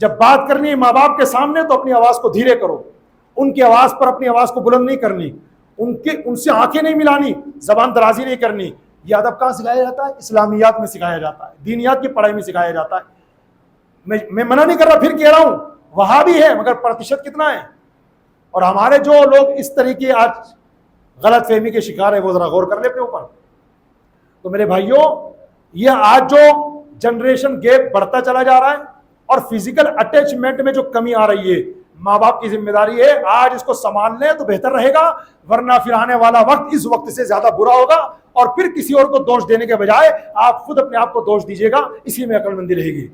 جب بات کرنی ہے ماں باپ کے سامنے تو اپنی آواز کو دھیرے کرو، ان کی آواز پر اپنی آواز کو بلند نہیں کرنی، ان سے آنکھیں نہیں ملانی، زبان درازی نہیں کرنی. یہ ادب کہاں سکھایا جاتا ہے؟ اسلامیات میں سکھایا جاتا ہے، دینیات کی پڑھائی میں سکھایا جاتا ہے. میں منع نہیں کر رہا، پھر کہہ رہا ہوں وہاں بھی ہے مگر پرتیشت کتنا ہے. اور ہمارے جو لوگ اس طریقے آج غلط فہمی کے شکار ہیں وہ ذرا غور کر لیں اپنے اوپر. تو میرے بھائیوں، یہ آج جو جنریشن گیپ بڑھتا چلا جا رہا ہے اور فزیکل اٹیچمنٹ میں جو کمی آ رہی ہے، ماں باپ کی ذمہ داری ہے آج اس کو سنبھال لیں تو بہتر رہے گا، ورنہ پھر آنے والا وقت اس وقت سے زیادہ برا ہوگا اور پھر کسی اور کو دوش دینے کے بجائے آپ خود اپنے آپ کو دوش دیجیے گا، اسی میں عقل مندی رہے گی.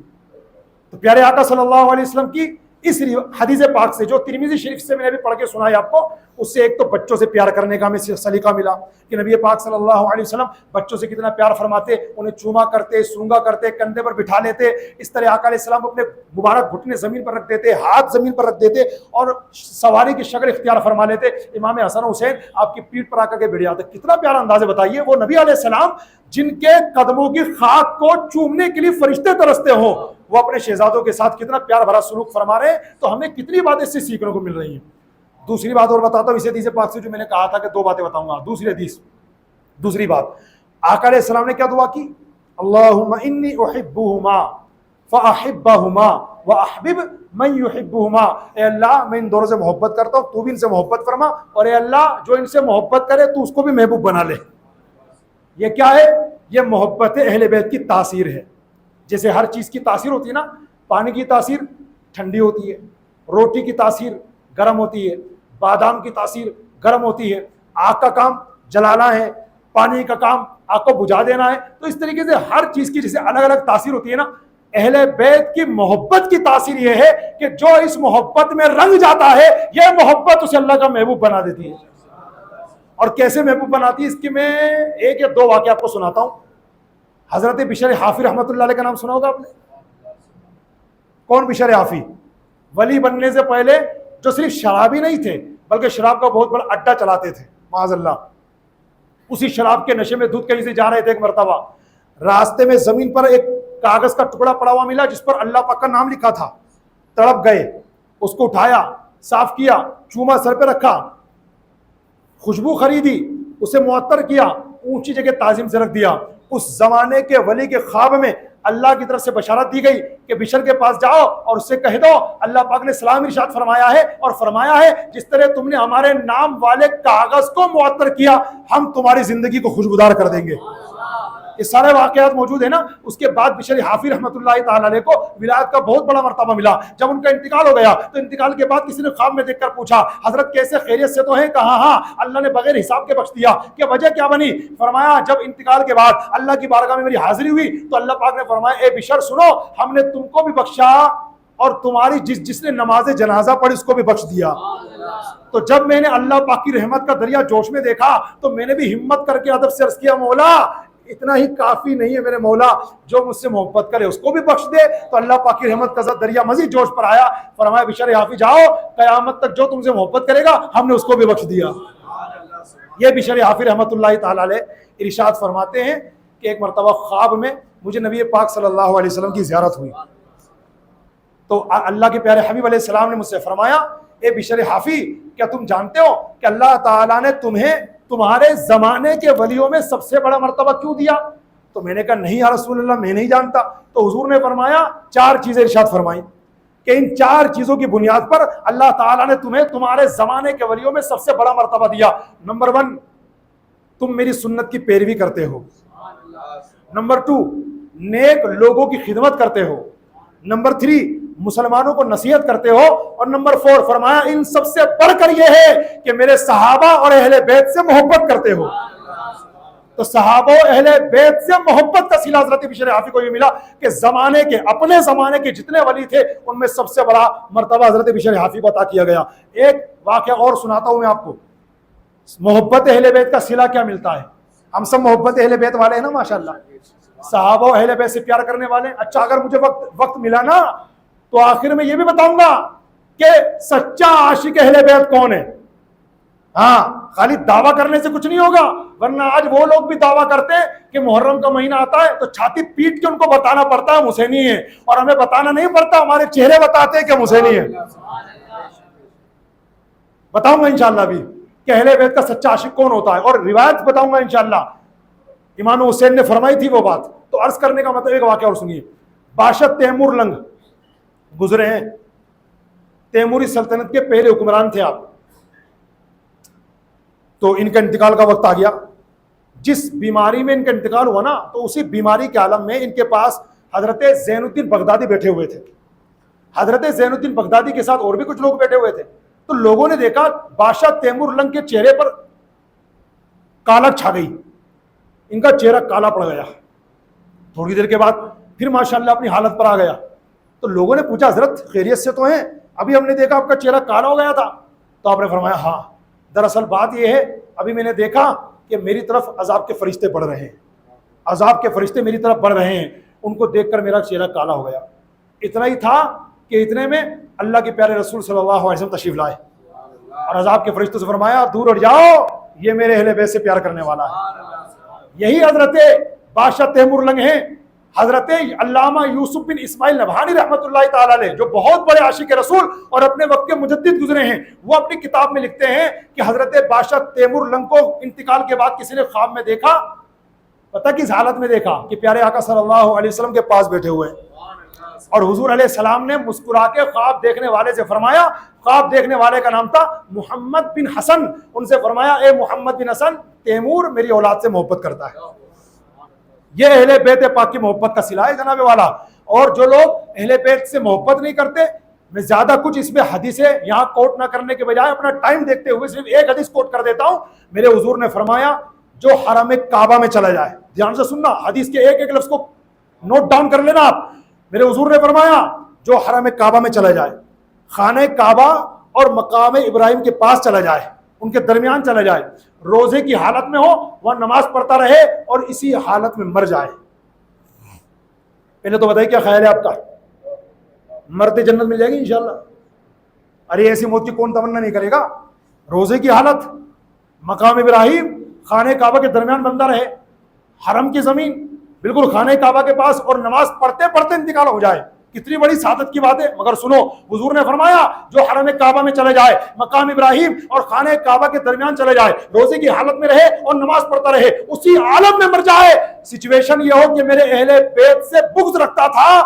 تو پیارے آقا صلی اللہ علیہ وسلم کی اس حدیث پاک سے جو ترمذی شریف سے میں نے ابھی پڑھ کے سنایا آپ کو، اس سے ایک تو بچوں سے پیار کرنے کا ہمیں سلیقہ ملا کہ نبی پاک صلی اللہ علیہ وسلم بچوں سے کتنا پیار فرماتے، انہیں چوما کرتے، سونگا کرتے، کندھے پر بٹھا لیتے. اس طرح آقا علیہ السلام اپنے مبارک گھٹنے زمین پر رکھ دیتے، ہاتھ زمین پر رکھ دیتے اور سواری کی شکل اختیار فرما لیتے. امام حسن حسین آپ کی پیٹھ پر آ کر کے بیٹھ جاتے. کتنا پیارا انداز ہے بتائیے. وہ نبی علیہ السلام جن کے قدموں کی خاک کو چومنے کے لیے فرشتے ترستے ہوں، وہ اپنے شہزادوں کے ساتھ کتنا پیار بھرا سلوک فرما رہے ہیں. تو ہمیں کتنی باتیں اس سے سیکھنے کو مل رہی ہیں. دوسری بات اور بتاتا ہوں اس حدیث پاک سے جو میں نے کہا تھا کہ دو باتیں بتاؤں گا. دوسری بات آقا علیہ السلام نے کیا دعا کی؟ اللہم انی احبہما فاحبہما واحبب من یحبہما. اے اللہ میں ان دونوں سے محبت کرتا ہوں، تو بھی ان سے محبت فرما، اور اے اللہ جو ان سے محبت کرے تو اس کو بھی محبوب بنا لے. یہ کیا ہے؟ یہ محبت اہل بیت کی تاثیر ہے. جیسے ہر چیز کی تاثیر ہوتی ہے نا، پانی کی تاثیر ٹھنڈی ہوتی ہے، روٹی کی تاثیر گرم ہوتی ہے، بادام کی تاثیر گرم ہوتی ہے، آگ کا کام جلانا ہے، پانی کا کام آگ کو بجھا دینا ہے. تو اس طریقے سے ہر چیز کی جیسے الگ الگ تاثیر ہوتی ہے نا، اہل بیت کی محبت کی تاثیر یہ ہے کہ جو اس محبت میں رنگ جاتا ہے یہ محبت اسے اللہ کا محبوب بنا دیتی ہے. اور کیسے محبوب بناتی ہے اس کی میں ایک یا دو واقعہ آپ کو سناتا ہوں. حضرت بشر حافی رحمۃ اللہ علیہ کا نام سنا ہوگا آپ نے. کون بشر حافی؟ ولی بننے سے پہلے جو صرف شرابی نہیں تھے بلکہ شراب کا بہت بڑا اڈا چلاتے تھے معاذ اللہ. اسی شراب کے نشے میں دودھ کہیں سے جا رہے تھے. ایک مرتبہ راستے میں زمین پر ایک کاغذ کا ٹکڑا پڑا ہوا ملا جس پر اللہ پاک کا نام لکھا تھا. تڑپ گئے، اس کو اٹھایا، صاف کیا، چوما سر پہ رکھا، خوشبو خریدی، اسے معطر کیا، اونچی جگہ تعظیم سے رکھ دیا. اس زمانے کے ولی کے خواب میں اللہ کی طرف سے بشارت دی گئی کہ بشر کے پاس جاؤ اور اس سے کہہ دو اللہ پاک نے سلام ارشاد فرمایا ہے اور فرمایا ہے جس طرح تم نے ہمارے نام والے کاغذ کو معطر کیا ہم تمہاری زندگی کو خوشبودار کر دیں گے. یہ سارے واقعات موجود ہیں نا. اس کے بعد بشر حافی رحمۃ اللہ تعالی علیہ کو ولایت کا بہت بڑا مرتبہ ملا. جب ان کا انتقال ہو گیا تو انتقال کے بعد کسی نے خواب میں دیکھ کر پوچھا حضرت کیسے خیریت سے تو ہیں؟ کہا ہاں اللہ نے بغیر حساب کے بخش دیا. کہ وجہ کیا بنی؟ فرمایا جب انتقال کے بعد اللہ کی بارگاہ میں میری حاضری ہوئی تو اللہ پاک نے فرمایا اے بشر سنو، ہم نے تم کو بھی بخشا اور تمہاری جس نے نماز جنازہ پڑھی اس کو بھی بخش دیا. تو جب میں نے اللہ پاک کی رحمت کا دریا جوش میں دیکھا تو میں نے بھی ہمت کر کے ادب سے عرض کیا مولا اتنا ہی کافی نہیں ہے میرے مولا، جو مجھ سے محبت کرے اس کو بھی بخش دے. تو اللہ پاک کی رحمت کا دریا مزید جوش پر آیا. فرمایا بشر حافی جاؤ، قیامت تک جو تم سے محبت کرے گا ہم نے اس کو بھی بخش دیا. یہ بشر حافی رحمۃ اللہ تعالی علیہ ارشاد فرماتے ہیں کہ ایک مرتبہ خواب میں مجھے نبی پاک صلی اللہ علیہ وسلم کی زیارت ہوئی تو اللہ کے پیارے حبیب علیہ السلام نے مجھ سے فرمایا اے بشر حافی کیا تم جانتے ہو کہ اللہ تعالیٰ نے تمہیں تمہارے زمانے کے ولیوں میں سب سے بڑا مرتبہ کیوں دیا؟ تو میں نے کہا نہیں یا رسول اللہ میں نہیں جانتا. تو حضور نے فرمایا 4 چیزیں ارشاد فرمائیں کہ ان 4 چیزوں کی بنیاد پر اللہ تعالیٰ نے تمہیں تمہارے زمانے کے ولیوں میں سب سے بڑا مرتبہ دیا. نمبر 1 تم میری سنت کی پیروی کرتے ہو. نمبر 2 نیک لوگوں کی خدمت کرتے ہو. نمبر 3 مسلمانوں کو نصیحت کرتے ہو. اور نمبر 4 فرمایا ان سب سے بڑھ کر یہ ہے کہ میرے صحابہ اور اہل بیت سے محبت کرتے ہو. تو صحابہ و اہل بیت سے محبت کا صلہ حضرت بشر حافی کو یہ ملا کہ زمانے کے اپنے زمانے کے جتنے ولی تھے ان میں سب سے بڑا مرتبہ حضرت بشر حافی کو عطا کیا گیا. ایک واقعہ اور سناتا ہوں میں آپ کو. محبت اہل بیت کا صلہ کیا ملتا ہے؟ ہم سب محبت اہل بیت والے ہیں نا ماشاءاللہ، صحابہ و اہل بیت سے پیار کرنے والے. اچھا اگر مجھے وقت ملا نا تو آخر میں یہ بھی بتاؤں گا کہ سچا عاشق اہل بیت کون ہے. ہاں خالی دعویٰ کرنے سے کچھ نہیں ہوگا, ورنہ آج وہ لوگ بھی دعویٰ کرتے ہیں کہ محرم کا مہینہ آتا ہے تو چھاتی پیٹ کے ان کو بتانا پڑتا ہے ہم حسینی ہیں, اور ہمیں بتانا نہیں پڑتا, ہمارے چہرے بتاتے ہیں کہ ہم حسینی ہیں. بتاؤں گا انشاءاللہ بھی کہ اہل بیت کا سچا عاشق کون ہوتا ہے, اور روایت بتاؤں گا انشاءاللہ. امام حسین نے فرمائی تھی وہ بات. تو عرض کرنے کا مطلب ایک واقعہ اور سنیے. بادشاہ تیمور لنگ گزرے ہیں, تیموری سلطنت کے پہلے حکمران تھے آپ. تو ان کا انتقال کا وقت آ گیا. جس بیماری میں ان کا انتقال ہوا نا, تو اسی بیماری کے عالم میں ان کے پاس حضرت زین الدین بغدادی بیٹھے ہوئے تھے. حضرت زین الدین بغدادی کے ساتھ اور بھی کچھ لوگ بیٹھے ہوئے تھے. تو لوگوں نے دیکھا بادشاہ تیمور لنگ کے چہرے پر کالک چھا گئی, ان کا چہرہ کالا پڑ گیا. تھوڑی دیر کے بعد پھر ماشاءاللہ اپنی حالت پر آ گیا. تو لوگوں نے پوچھا حضرت خیریت سے تو ہیں, ابھی ہم نے دیکھا آپ کا چہرہ کالا ہو گیا تھا. تو آپ نے فرمایا ہاں دراصل بات یہ ہے, ابھی میں نے دیکھا کہ میری طرف عذاب کے فرشتے بڑھ رہے ہیں, عذاب کے فرشتے میری طرف بڑھ رہے ہیں, ان کو دیکھ کر میرا چہرہ کالا ہو گیا. اتنا ہی تھا کہ اتنے میں اللہ کے پیارے رسول صلی اللہ علیہ وسلم تشریف لائے, اور عذاب کے فرشتوں سے فرمایا دور ہٹ جاؤ, یہ میرے اہل بیت سے پیار کرنے والا ہے. یہی حضرت بادشاہ تیمور لنگ ہیں. حضرت علامہ یوسف بن اسماعیل نبہانی رحمۃ اللہ تعالی علیہ, جو بہت بڑے عاشق رسول اور اپنے وقت کے مجدد گزرے ہیں, وہ اپنی کتاب میں لکھتے ہیں کہ حضرت بادشاہ تیمور لنگ کو انتقال کے بعد کسی نے خواب میں دیکھا. پتہ کس حالت میں دیکھا؟ کہ پیارے آقا صلی اللہ علیہ وسلم کے پاس بیٹھے ہوئے, اور حضور علیہ السلام نے مسکرا کے خواب دیکھنے والے سے فرمایا, خواب دیکھنے والے کا نام تھا محمد بن حسن, ان سے فرمایا اے محمد بن حسن, تیمور میری اولاد سے محبت کرتا ہے. یہ اہل بیت پاک کی محبت کا صلہ ہے جناب والا. اور جو لوگ اہل بیت سے محبت نہیں کرتے, میں زیادہ کچھ اس میں حدیثیں یہاں کوٹ نہ کرنے کے بجائے اپنا ٹائم دیکھتے ہوئے صرف ایک حدیث کوٹ کر دیتا ہوں. میرے حضور نے فرمایا جو حرم کعبہ میں چلا جائے, دھیان سے سننا, حدیث کے ایک ایک لفظ کو نوٹ ڈاؤن کر لینا آپ. میرے حضور نے فرمایا جو حرم کعبہ میں چلا جائے, خانہ کعبہ اور مقام ابراہیم کے پاس چلا جائے, ان کے درمیان چلا جائے, روزے کی حالت میں ہو, وہاں نماز پڑھتا رہے اور اسی حالت میں مر جائے. پہلے تو بتائیے کیا خیال ہے آپ کا؟ مرتے جنت مل جائے گی انشاءاللہ؟ ارے ایسی موت کی کون تمنا نہیں کرے گا؟ روزے کی حالت, مقام ابراہیم خانہ کعبہ کے درمیان بندہ رہے, حرم کی زمین بالکل خانہ کعبہ کے پاس, اور نماز پڑھتے پڑھتے انتقال ہو جائے. کتنی بڑی سعادت کی بات ہے. مگر سنو, حضور نے فرمایا جو حرم کعبہ میں چلے جائے, مقام ابراہیم اور خانہ کعبہ کے درمیان چلے جائے, روزے کی حالت میں رہے اور نماز پڑھتا رہے, اسی عالم میں مر جائے, سچویشن یہ ہو کہ میرے اہل بیت سے بغض رکھتا تھا,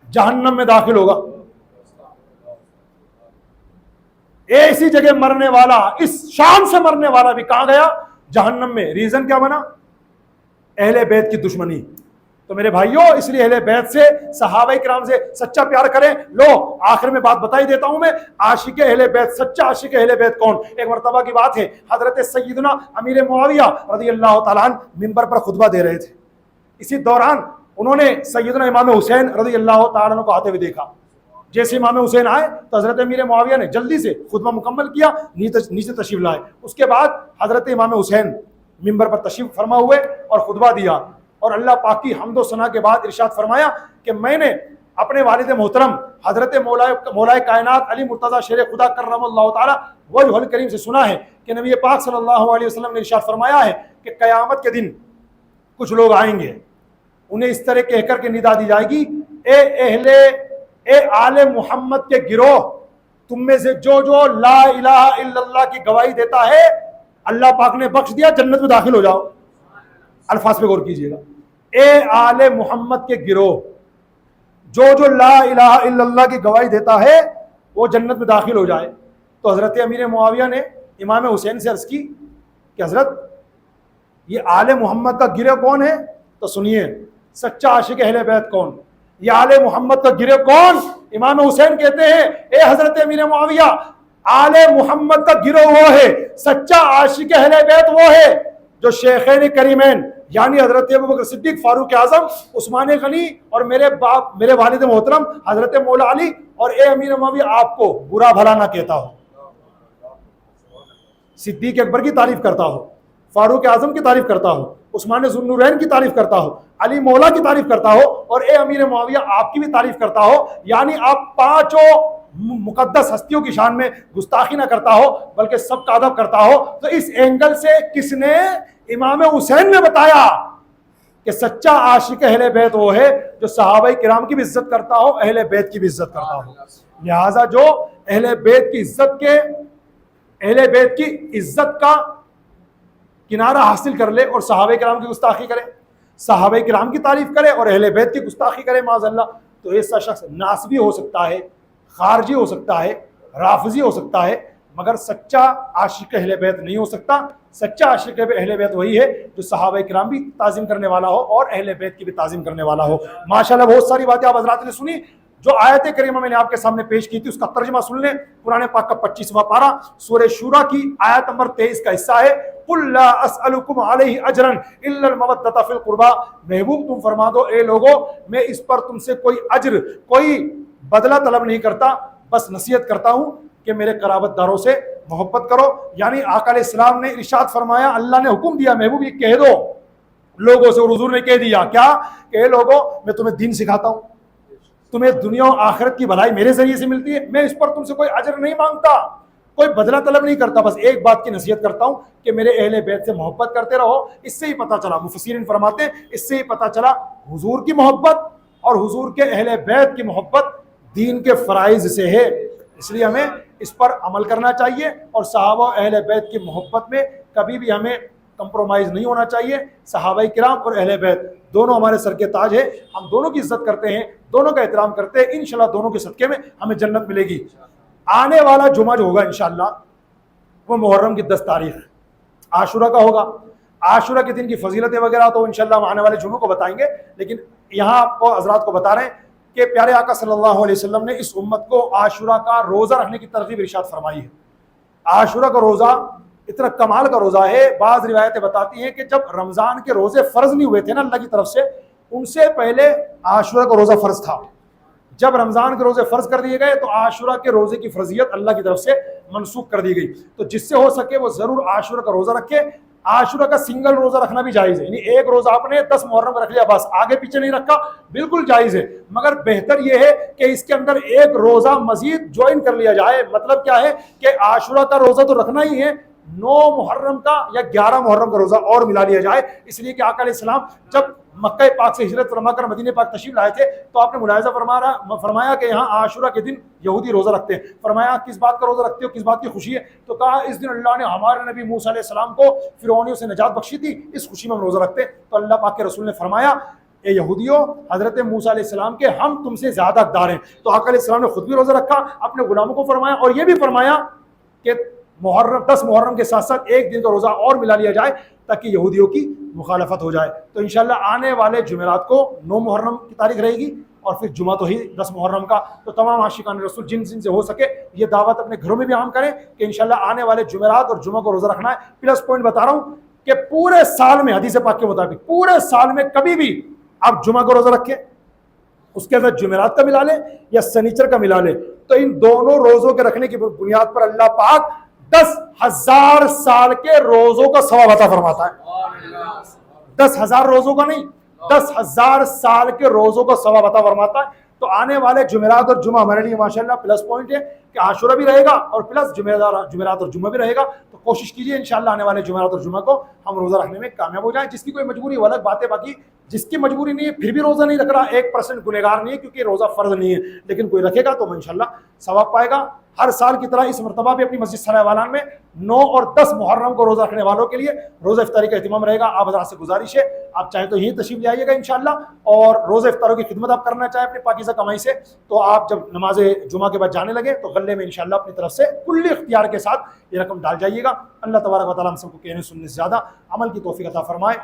جہنم میں داخل ہوگا. ایسی جگہ مرنے والا, اس شان سے مرنے والا بھی کہاں گیا؟ جہنم میں. ریزن کیا بنا؟ اہل بیت کی دشمنی. تو میرے بھائیوں, اس لیے اہل بیت سے, صحابہ کرام سے سچا پیار کریں. لو آخر میں بات بتا ہی دیتا ہوں میں, عاشق اہل بیت, سچا عاشق اہل بیت کون؟ ایک مرتبہ کی بات ہے, حضرت سیدنا امیر معاویہ رضی اللہ تعالیٰ عنہ منبر پر خطبہ دے رہے تھے. اسی دوران انہوں نے سیدنا امام حسین رضی اللہ تعالیٰ عنہ کو آتے ہوئے دیکھا. جیسے امام حسین آئے تو حضرت امیر معاویہ نے جلدی سے خطبہ مکمل کیا, نیچے تشریف لائے. اس کے بعد حضرت امام حسین منبر پر تشریف فرما ہوئے اور خطبہ دیا, اور اللہ پاک کی حمد و ثنا کے بعد ارشاد فرمایا کہ میں نے اپنے والد محترم حضرت مولا کائنات علی مرتضیٰ شیر خدا کرم اللہ تعالی وجہ الکریم سے سنا ہے کہ نبی پاک صلی اللہ علیہ وسلم نے ارشاد فرمایا ہے کہ قیامت کے دن کچھ لوگ آئیں گے, انہیں اس طرح کہہ کر کے ندا دی جائے گی, اے آل محمد کے گروہ, تم میں سے جو لا الہ الا اللہ کی گواہی دیتا ہے, اللہ پاک نے بخش دیا, جنت میں داخل ہو جاؤ. الفاظ پہ غور کیجئے گا. اے آل محمد کے گروہ, جو لا الہ الا اللہ کی گواہی دیتا ہے وہ جنت میں داخل ہو جائے. تو حضرت امیر معاویہ نے امام حسین سے عرض کی کہ حضرت یہ آل محمد کا گروہ کون ہے؟ تو سنیے, سچا عاشق اہل بیت کون, یہ آل محمد کا گروہ کون؟ امام حسین کہتے ہیں اے حضرت امیر معاویہ, آل محمد کا گروہ وہ ہے, سچا عاشق اہل بیت وہ ہے جو شیخین کریمین یعنی حضرت ابوبکر صدیق, فاروق اعظم, عثمان غنی اور میرے والد محترم حضرت مولا علی, اور اے امیر معاویہ آپ کو برا بھلا نہ کہتا ہو, صدیق اکبر کی تعریف کرتا ہو, فاروق اعظم کی تعریف کرتا ہو, عثمان ذو النورین کی تعریف کرتا ہو, علی مولا کی تعریف کرتا ہو, اور اے امیر معاویہ آپ کی بھی تعریف کرتا ہو. یعنی آپ پانچوں مقدس ہستیوں کی شان میں گستاخی نہ کرتا ہو بلکہ سب کا ادب کرتا ہو، تو اس اینگل سے کس نے امام حسین نے بتایا کہ سچا عاشق اہل بیت وہ ہے جو صحابہ کرام کی بھی عزت کرتا ہو، اہل بیت کی بھی عزت کرتا ہو۔ لہذا جو اہل بیت کی عزت کا کنارہ حاصل کر لے اور صحابہ کرام کی گستاخی کرے، صحابہ کرام کی تعریف کرے اور اہل بیت کی گستاخی کرے معاذ اللہ، تو ایسا شخص ناسبی ہو سکتا ہے، خارجی ہو سکتا ہے، رافضی ہو سکتا ہے، مگر سچا عاشق اہل بیت نہیں ہو سکتا۔ سچا عاشق اہل بیت وہی ہے جو صحابہ کرام بھی تعظیم کرنے والا ہو اور اہل بیت کی بھی تعظیم کرنے والا ہو۔ ماشاءاللہ بہت ساری باتیں آپ حضرات نے سنی۔ جو آیت کریمہ میں نے آپ کے سامنے پیش کی تھی اس کا ترجمہ سن لیں۔ قرآن پاک کا 25واں پارہ سورہ شورى کی آیت نمبر 23 کا حصہ ہے، قُلْ لَا أَسْأَلُكُمْ عَلَيْهِ أَجْرًا إِلَّا الْمَوَدَّةَ فِي الْقُرْبَى، محبوب تم فرما دو اے لوگو میں اس پر تم سے کوئی اجر، کوئی بدلہ طلب نہیں کرتا، بس نصیحت کرتا ہوں کہ میرے قرابت داروں سے محبت کرو۔ یعنی آقا علیہ السلام نے ارشاد فرمایا، اللہ نے حکم دیا محبوب یہ کہہ دو لوگوں سے، اور حضور نے کہہ دیا کیا کہ اے لوگو میں تمہیں دین سکھاتا ہوں، تمہیں دنیا و آخرت کی بھلائی میرے ذریعے سے ملتی ہے، میں اس پر تم سے کوئی اجر نہیں مانگتا، کوئی بدلہ طلب نہیں کرتا، بس ایک بات کی نصیحت کرتا ہوں کہ میرے اہل بیت سے محبت کرتے رہو۔ اس سے ہی پتہ چلا، مفسرین فرماتے ہیں اس سے ہی پتہ چلا حضور کی محبت اور حضور کے اہل بیت کی محبت دین کے فرائض سے ہے، اس لیے ہمیں اس پر عمل کرنا چاہیے اور صحابہ اہل بیت کی محبت میں کبھی بھی ہمیں کمپرومائز نہیں ہونا چاہیے۔ صحابہ کرام اور اہل بیت دونوں ہمارے سر کے تاج ہیں، ہم دونوں کی عزت کرتے ہیں، دونوں کا احترام کرتے ہیں، انشاءاللہ دونوں کے صدقے میں ہمیں جنت ملے گی۔ آنے والا جمعہ جو ہوگا انشاءاللہ وہ محرم کی 10 تاریخ عاشورہ کا ہوگا۔ عاشورہ کے دن کی فضیلتیں وغیرہ تو انشاءاللہ ہم آنے والے جمعوں کو بتائیں گے، لیکن یہاں آپ کو حضرات کو بتا رہے ہیں کہ پیارے آقا صلی اللہ علیہ وسلم نے اس امت کو عاشورہ کا روزہ رکھنے کی ترغیب ارشاد فرمائی ہے۔ عاشورہ کا روزہ اتنا کمال کا روزہ ہے، بعض روایتیں بتاتی ہیں کہ جب رمضان کے روزے فرض نہیں ہوئے تھے نا اللہ کی طرف سے، ان سے پہلے عاشورہ کا روزہ فرض تھا۔ جب رمضان کے روزے فرض کر دیے گئے تو عاشورہ کے روزے کی فرضیت اللہ کی طرف سے منسوخ کر دی گئی، تو جس سے ہو سکے وہ ضرور عاشورہ کا روزہ رکھے۔ عاشورہ کا سنگل روزہ رکھنا بھی جائز ہے، یعنی ایک روزہ آپ نے 10 محرم کا رکھ لیا بس، آگے پیچھے نہیں رکھا، بالکل جائز ہے، مگر بہتر یہ ہے کہ اس کے اندر ایک روزہ مزید جوائن کر لیا جائے۔ مطلب کیا ہے کہ عاشورہ کا روزہ تو رکھنا ہی ہے، 9 محرم کا یا 11 محرم کا روزہ اور ملا لیا جائے، اس لیے کہ آقا علیہ السلام جب مکہ پاک سے ہجرت فرما کر مدینہ پاک تشریف لائے تھے تو آپ نے ملاحظہ فرمایا کہ یہاں عاشورہ کے دن یہودی روزہ رکھتے ہیں۔ فرمایا کس بات کا روزہ رکھتے ہو، کس بات کی خوشی ہے؟ تو کہا اس دن اللہ نے ہمارے نبی موسیٰ علیہ السلام کو فرعونیوں سے نجات بخشی تھی، اس خوشی میں ہم روزہ رکھتے ہیں۔ تو اللہ پاک کے رسول نے فرمایا اے یہودیوں، حضرت موسیٰ علیہ السلام کے ہم تم سے زیادہ حقدار ہیں۔ تو آقا علیہ السلام نے خود بھی روزہ رکھا، اپنے غلاموں کو فرمایا، اور یہ بھی فرمایا کہ محرم 10 محرم کے ساتھ ساتھ ایک دن کا روزہ اور ملا لیا جائے تاکہ یہودیوں کی مخالفت ہو جائے۔ تو انشاءاللہ آنے والے جمعرات کو 9 محرم کی تاریخ رہے گی اور پھر جمعہ تو ہی 10 محرم کا۔ تو تمام عاشقان رسول جن سے ہو سکے یہ دعوت اپنے گھروں میں بھی عام کریں کہ انشاءاللہ آنے والے جمعرات اور جمعہ کو روزہ رکھنا ہے۔ پلس پوائنٹ بتا رہا ہوں کہ پورے سال میں حدیث پاک کے مطابق پورے سال میں کبھی بھی آپ جمعہ کو روزہ رکھیں، اس کے اندر جمعرات کا ملا لیں یا سنیچر کا ملا لیں، تو ان دونوں روزوں کے رکھنے کی بنیاد پر اللہ پاک 10,000 سال کے روزوں کا ثواب عطا فرماتا ہے۔ 10,000 روزوں کا نہیں، 10,000 سال کے روزوں کا ثواب عطا فرماتا ہے۔ تو آنے والے جمعرات اور جمعہ ہمارے لیے ماشاءاللہ پلس پوائنٹ ہے کہ عاشورہ بھی رہے گا اور پلس جمعرات اور جمعہ بھی رہے گا۔ تو کوشش کیجیے انشاءاللہ آنے والے جمعرات اور جمعہ کو ہم روزہ رکھنے میں کامیاب ہو جائیں۔ جس کی کوئی مجبوری وہ الگ بات ہے، باقی جس کی مجبوری نہیں ہے پھر بھی روزہ نہیں رکھ رہا 1% گنہگار نہیں ہے، کیونکہ روزہ فرض نہیں ہے، لیکن کوئی رکھے گا تو وہ انشاءاللہ ثواب پائے گا۔ ہر سال کی طرح اس مرتبہ بھی اپنی مسجد سرائے والان میں 9 اور 10 محرم کو روزہ رکھنے والوں کے لیے روزہ افطاری کا اہتمام رہے گا۔ آپ حضرات سے گزارش ہے آپ چاہیں تو یہیں تشریف لے آئیے گا انشاءاللہ، اور روزہ افطاروں کی خدمت آپ کرنا چاہیں اپنے پاکیزہ کمائی سے، تو آپ جب نماز جمعہ کے بعد جانے لگے تو غلے میں انشاءاللہ اپنی طرف سے کلی اختیار کے ساتھ یہ رقم ڈال جائیے گا۔ اللہ تبارک و تعالیٰ ہم سب کو کہنے سننے سے زیادہ عمل کی توفیق عطا فرمائے۔